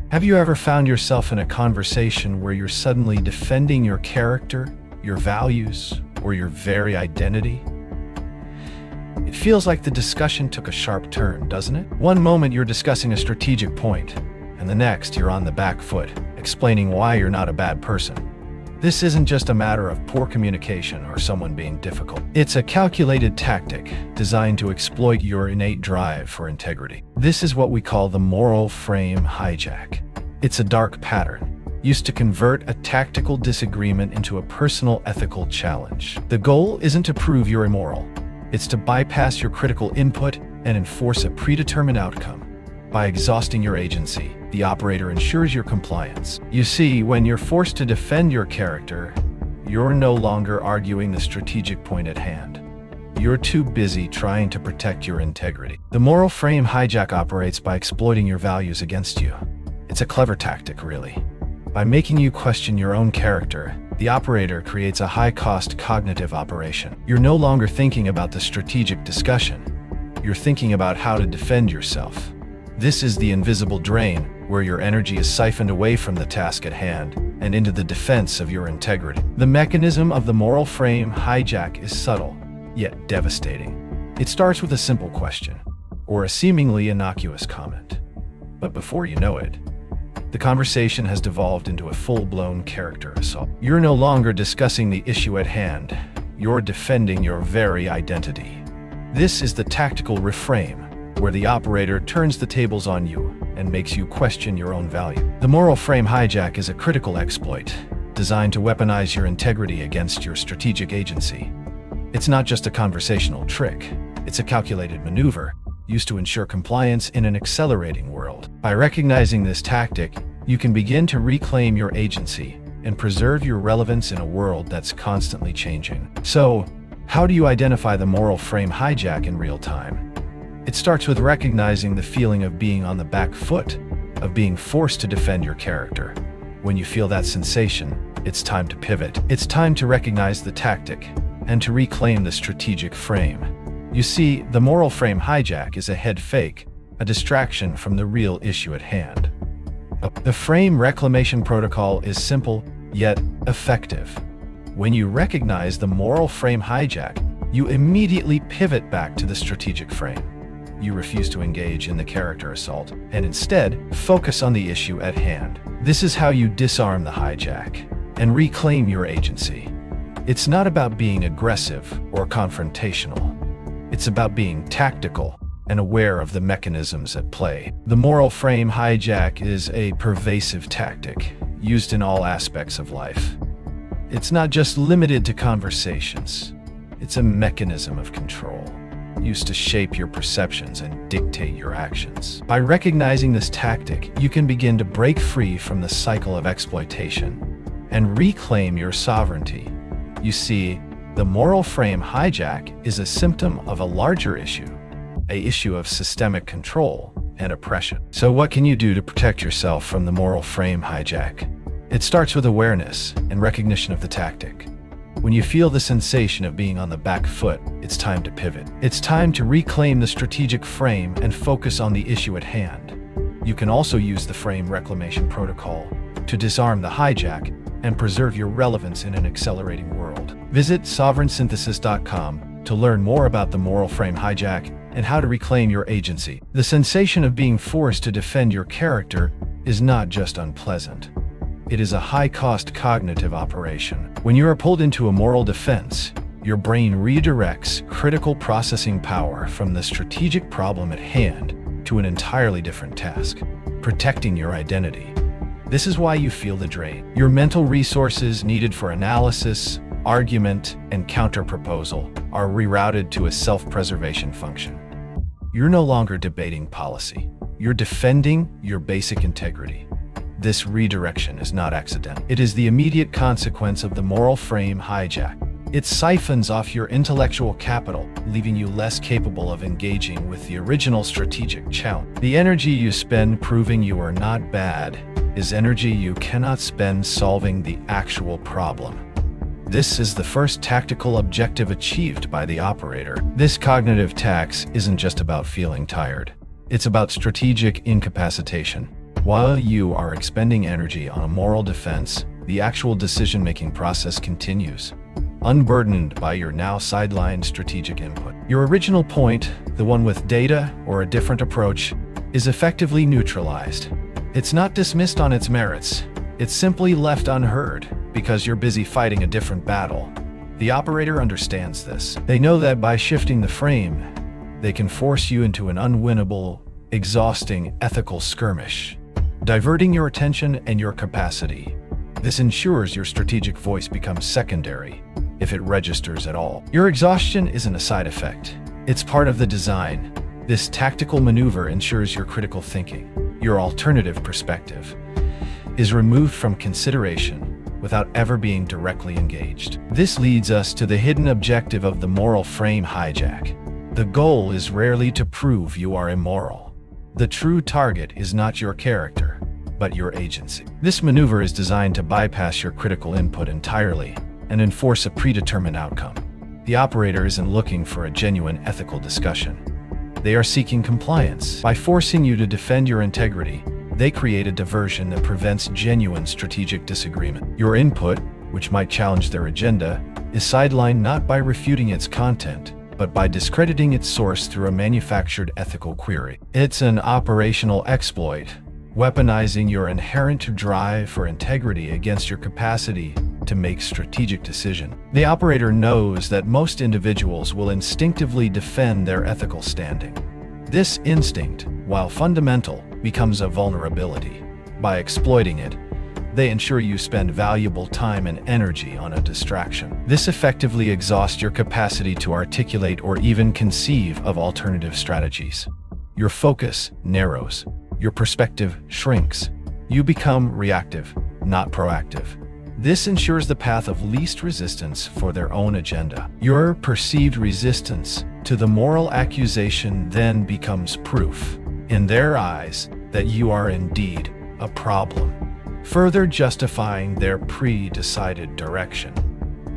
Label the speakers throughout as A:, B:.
A: Have you ever found yourself in a conversation where you're suddenly defending your character, your values, or your very identity? It feels like the discussion took a sharp turn, doesn't it? One moment you're discussing a strategic point, and the next you're on the back foot, explaining why you're not a bad person. This isn't just a matter of poor communication or someone being difficult. It's a calculated tactic designed to exploit your innate drive for integrity. This is what we call the moral frame hijack. It's a dark pattern, used to convert a tactical disagreement into a personal ethical challenge. The goal isn't to prove you're immoral. It's to bypass your critical input and enforce a predetermined outcome. By exhausting your agency, the operator ensures your compliance. You see, when you're forced to defend your character, you're no longer arguing the strategic point at hand. You're too busy trying to protect your integrity. The moral frame hijack operates by exploiting your values against you. It's a clever tactic, really. By making you question your own character, the operator creates a high-cost cognitive operation. You're no longer thinking about the strategic discussion. You're thinking about how to defend yourself. This is the invisible drain, where your energy is siphoned away from the task at hand and into the defense of your integrity. The mechanism of the moral frame hijack is subtle, yet devastating. It starts with a simple question, or a seemingly innocuous comment. But before you know it, the conversation has devolved into a full-blown character assault. You're no longer discussing the issue at hand. You're defending your very identity. This is the tactical reframe, where the operator turns the tables on you and makes you question your own value. The moral frame hijack is a critical exploit designed to weaponize your integrity against your strategic agency. It's not just a conversational trick, it's a calculated maneuver used to ensure compliance in an accelerating world. By recognizing this tactic, you can begin to reclaim your agency and preserve your relevance in a world that's constantly changing. So, how do you identify the moral frame hijack in real time? It starts with recognizing the feeling of being on the back foot, of being forced to defend your character. When you feel that sensation, it's time to pivot. It's time to recognize the tactic and to reclaim the strategic frame. You see, the moral frame hijack is a head fake, a distraction from the real issue at hand. The frame reclamation protocol is simple, yet effective. When you recognize the moral frame hijack, you immediately pivot back to the strategic frame. You refuse to engage in the character assault, and instead, focus on the issue at hand. This is how you disarm the hijack and reclaim your agency. It's not about being aggressive or confrontational. It's about being tactical and aware of the mechanisms at play. The moral frame hijack is a pervasive tactic used in all aspects of life. It's not just limited to conversations. It's a mechanism of control, used to shape your perceptions and dictate your actions. By recognizing this tactic, you can begin to break free from the cycle of exploitation and reclaim your sovereignty. You see, the moral frame hijack is a symptom of a larger issue, an issue of systemic control and oppression. So what can you do to protect yourself from the moral frame hijack? It starts with awareness and recognition of the tactic. When you feel the sensation of being on the back foot, it's time to pivot. It's time to reclaim the strategic frame and focus on the issue at hand. You can also use the frame reclamation protocol to disarm the hijack and preserve your relevance in an accelerating world. Visit sovereignsynthesis.com to learn more about the moral frame hijack and how to reclaim your agency. The sensation of being forced to defend your character is not just unpleasant. It is a high-cost cognitive operation. When you are pulled into a moral defense, your brain redirects critical processing power from the strategic problem at hand to an entirely different task, protecting your identity. This is why you feel the drain. Your mental resources needed for analysis, argument, and counter-proposal are rerouted to a self-preservation function. You're no longer debating policy. You're defending your basic integrity. This redirection is not accidental. It is the immediate consequence of the moral frame hijack. It siphons off your intellectual capital, leaving you less capable of engaging with the original strategic challenge. The energy you spend proving you are not bad is energy you cannot spend solving the actual problem. This is the first tactical objective achieved by the operator. This cognitive tax isn't just about feeling tired. It's about strategic incapacitation. While you are expending energy on a moral defense, the actual decision-making process continues, unburdened by your now sidelined strategic input. Your original point, the one with data or a different approach, is effectively neutralized. It's not dismissed on its merits. It's simply left unheard because you're busy fighting a different battle. The operator understands this. They know that by shifting the frame, they can force you into an unwinnable, exhausting ethical skirmish, diverting your attention and your capacity. This ensures your strategic voice becomes secondary, if it registers at all. Your exhaustion isn't a side effect. It's part of the design. This tactical maneuver ensures your critical thinking, your alternative perspective, is removed from consideration without ever being directly engaged. This leads us to the hidden objective of the moral frame hijack. The goal is rarely to prove you are immoral. The true target is not your character, but your agency. This maneuver is designed to bypass your critical input entirely and enforce a predetermined outcome. The operator isn't looking for a genuine ethical discussion. They are seeking compliance. By forcing you to defend your integrity, they create a diversion that prevents genuine strategic disagreement. Your input, which might challenge their agenda, is sidelined not by refuting its content, but by discrediting its source through a manufactured ethical query. It's an operational exploit, weaponizing your inherent drive for integrity against your capacity to make strategic decisions. The operator knows that most individuals will instinctively defend their ethical standing. This instinct, while fundamental, becomes a vulnerability. By exploiting it, they ensure you spend valuable time and energy on a distraction. This effectively exhausts your capacity to articulate or even conceive of alternative strategies. Your focus narrows. Your perspective shrinks. You become reactive, not proactive. This ensures the path of least resistance for their own agenda. Your perceived resistance to the moral accusation then becomes proof, in their eyes, that you are indeed a problem, further justifying their pre-decided direction.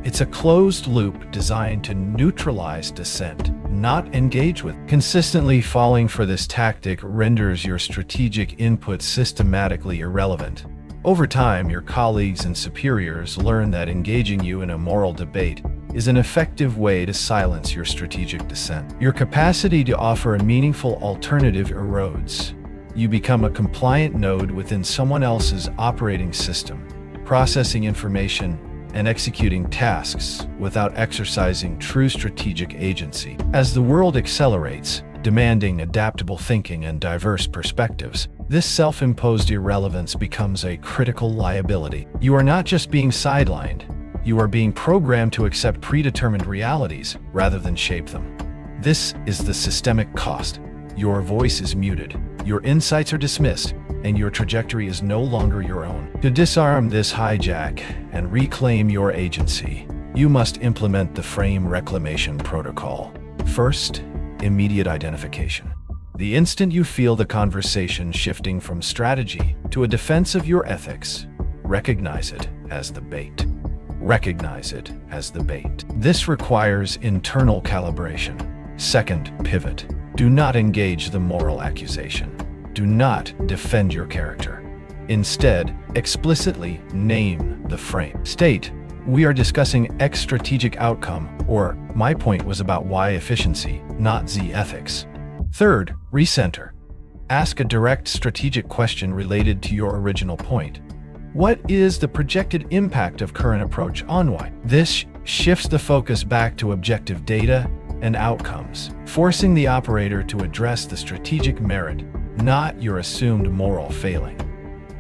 A: It's a closed loop designed to neutralize dissent, not engage with. Consistently falling for this tactic renders your strategic input systematically irrelevant. Over time, your colleagues and superiors learn that engaging you in a moral debate is an effective way to silence your strategic dissent. Your capacity to offer a meaningful alternative erodes. You become a compliant node within someone else's operating system, processing information and executing tasks without exercising true strategic agency. As the world accelerates, demanding adaptable thinking and diverse perspectives, this self-imposed irrelevance becomes a critical liability. You are not just being sidelined, you are being programmed to accept predetermined realities rather than shape them. This is the systemic cost. Your voice is muted, your insights are dismissed, and your trajectory is no longer your own. To disarm this hijack and reclaim your agency, you must implement the frame reclamation protocol. First, immediate identification. The instant you feel the conversation shifting from strategy to a defense of your ethics, recognize it as the bait. Recognize it as the bait. This requires internal calibration. Second, pivot. Do not engage the moral accusation. Do not defend your character. Instead, explicitly name the frame. State, we are discussing X strategic outcome, or my point was about Y efficiency, not Z ethics. Third, recenter. Ask a direct strategic question related to your original point. What is the projected impact of current approach on Y? This shifts the focus back to objective data and outcomes, forcing the operator to address the strategic merit, not your assumed moral failing.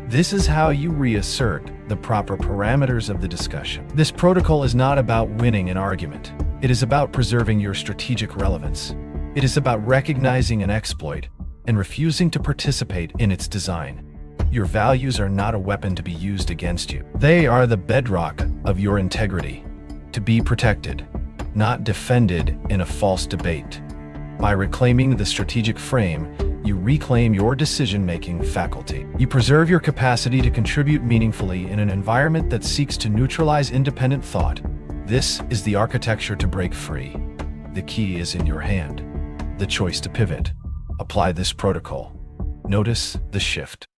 A: This is how you reassert the proper parameters of the discussion. This protocol is not about winning an argument. It is about preserving your strategic relevance. It is about recognizing an exploit and refusing to participate in its design. Your values are not a weapon to be used against you. They are the bedrock of your integrity, to be protected, not defended in a false debate. By reclaiming the strategic frame, you reclaim your decision-making faculty. You preserve your capacity to contribute meaningfully in an environment that seeks to neutralize independent thought. This is the architecture to break free. The key is in your hand. The choice to pivot. Apply this protocol. Notice the shift.